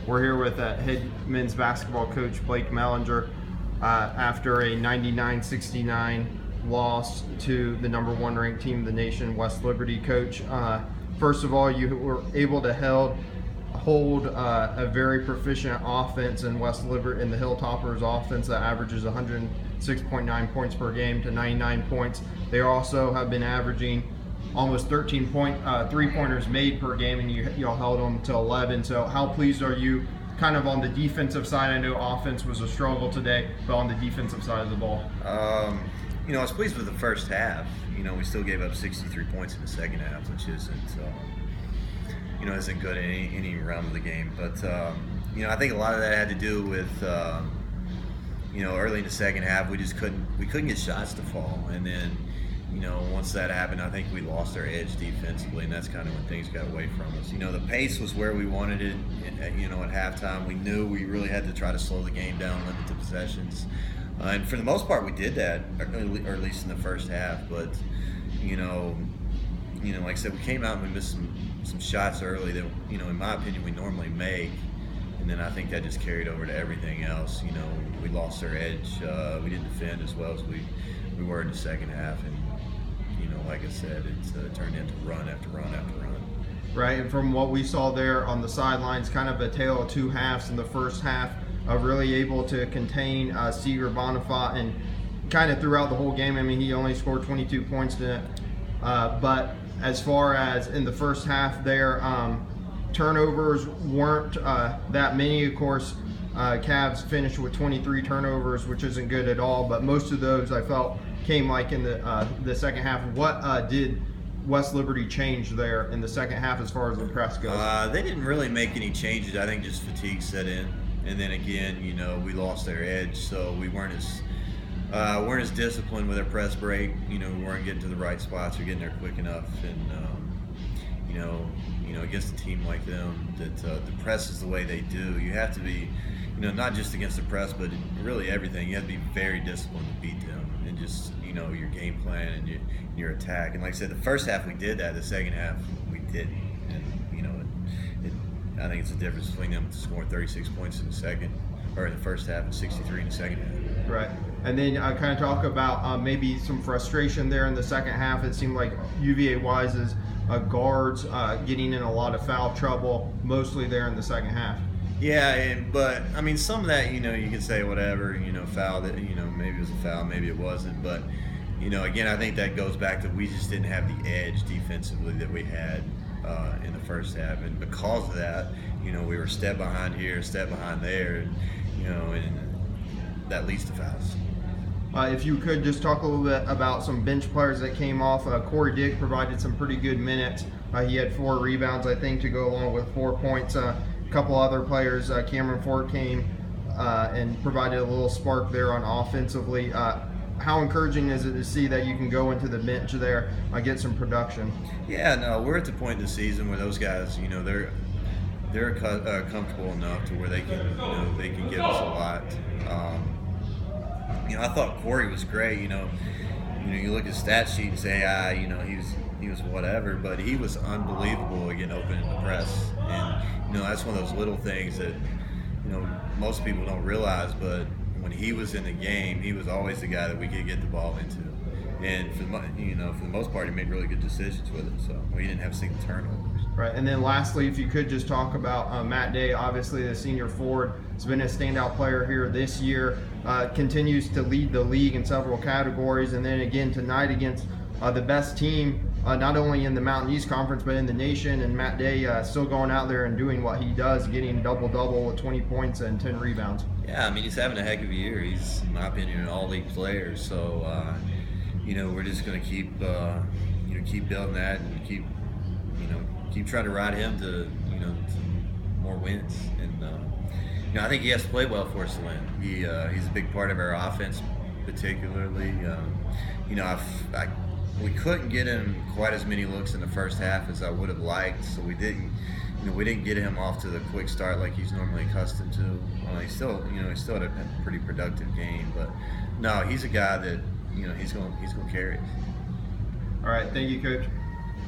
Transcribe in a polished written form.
We're here with head men's basketball coach Blake Mellinger after a 99-69 loss to the #1 ranked team in the nation, West Liberty. Coach, first of all, you were able to hold a very proficient offense in West Liberty, in the Hilltoppers offense that averages 106.9 points per game to 99 points. They also have been averaging almost 13 three-pointers made per game, and y'all held them to 11. So how pleased are you kind of on the defensive side? I know offense was a struggle today, but on the defensive side of the ball. I was pleased with the first half. We still gave up 63 points in the second half, which isn't good in any realm of the game. But I think a lot of that had to do with early in the second half we couldn't get shots to fall, and then once that happened, I think we lost our edge defensively, and that's kind of when things got away from us. The pace was where we wanted it. At halftime, we knew we really had to try to slow the game down, limit the possessions, and for the most part, we did that, or at least in the first half. But like I said, we came out and we missed some shots early that in my opinion we normally make, and then I think that just carried over to everything else. We lost our edge. We didn't defend as well as we were in the second half, and like I said, it's turned into run after run after run. Right, and from what we saw there on the sidelines, kind of a tale of two halves. In the first half, really able to contain Seeger Bonifat, and kind of throughout the whole game. I mean, he only scored 22 points tonight, but as far as in the first half there, turnovers weren't that many. Of course, Cavs finished with 23 turnovers, which isn't good at all, but most of those I felt came like in the second half. What did West Liberty change there in the second half as far as the press goes? They didn't really make any changes. I think just fatigue set in, and then again, we lost our edge, so we weren't as disciplined with our press break. We weren't getting to the right spots or getting there quick enough, and against a team like them that the press is the way they do, you have to be, not just against the press, but really everything. You have to be very disciplined to beat them, and just your game plan and your attack. And like I said, the first half we did that. The second half we didn't. And I think it's the difference between them scoring 36 points in the first half and 63 in the second half. Right. And then I kind of talk about maybe some frustration there in the second half. It seemed like UVA Wise's guards getting in a lot of foul trouble, mostly there in the second half. Yeah, but I mean, some of that, you can say whatever, foul that, maybe it was a foul, maybe it wasn't, but again, I think that goes back to we just didn't have the edge defensively that we had in the first half, and because of that, we were a step behind here, a step behind there, and that leads to fouls. If you could just talk a little bit about some bench players that came off. Corey Dick provided some pretty good minutes. He had 4 rebounds, I think, to go along with 4 points. A couple other players, Cameron Ford came and provided a little spark there on offensively. How encouraging is it to see that you can go into the bench there and get some production? Yeah, no, we're at the point in the season where those guys, they're comfortable enough to where they can give us a lot. I thought Corey was great. You look at the stat sheet and say, he was whatever, but he was unbelievable getting open in the press, and that's one of those little things that most people don't realize, but when he was in the game, he was always the guy that we could get the ball into, and for the most part, he made really good decisions with it. So we didn't have single turnovers. Right, and then lastly, if you could just talk about Matt Day, obviously the senior forward, has been a standout player here this year, continues to lead the league in several categories, and then again tonight against the best team, not only in the Mountain East Conference, but in the nation, and Matt Day still going out there and doing what he does, getting double-double with 20 points and 10 rebounds. Yeah, I mean, he's having a heck of a year. He's, in my opinion, an all-league player, so, we're just going to keep building that and keep trying to ride him to more wins, and I think he has to play well for us to win. He's a big part of our offense, particularly. We couldn't get him quite as many looks in the first half as I would have liked, so we didn't get him off to the quick start like he's normally accustomed to. He still had a pretty productive game, but no, he's a guy that he's going to carry it. All right, thank you, Coach.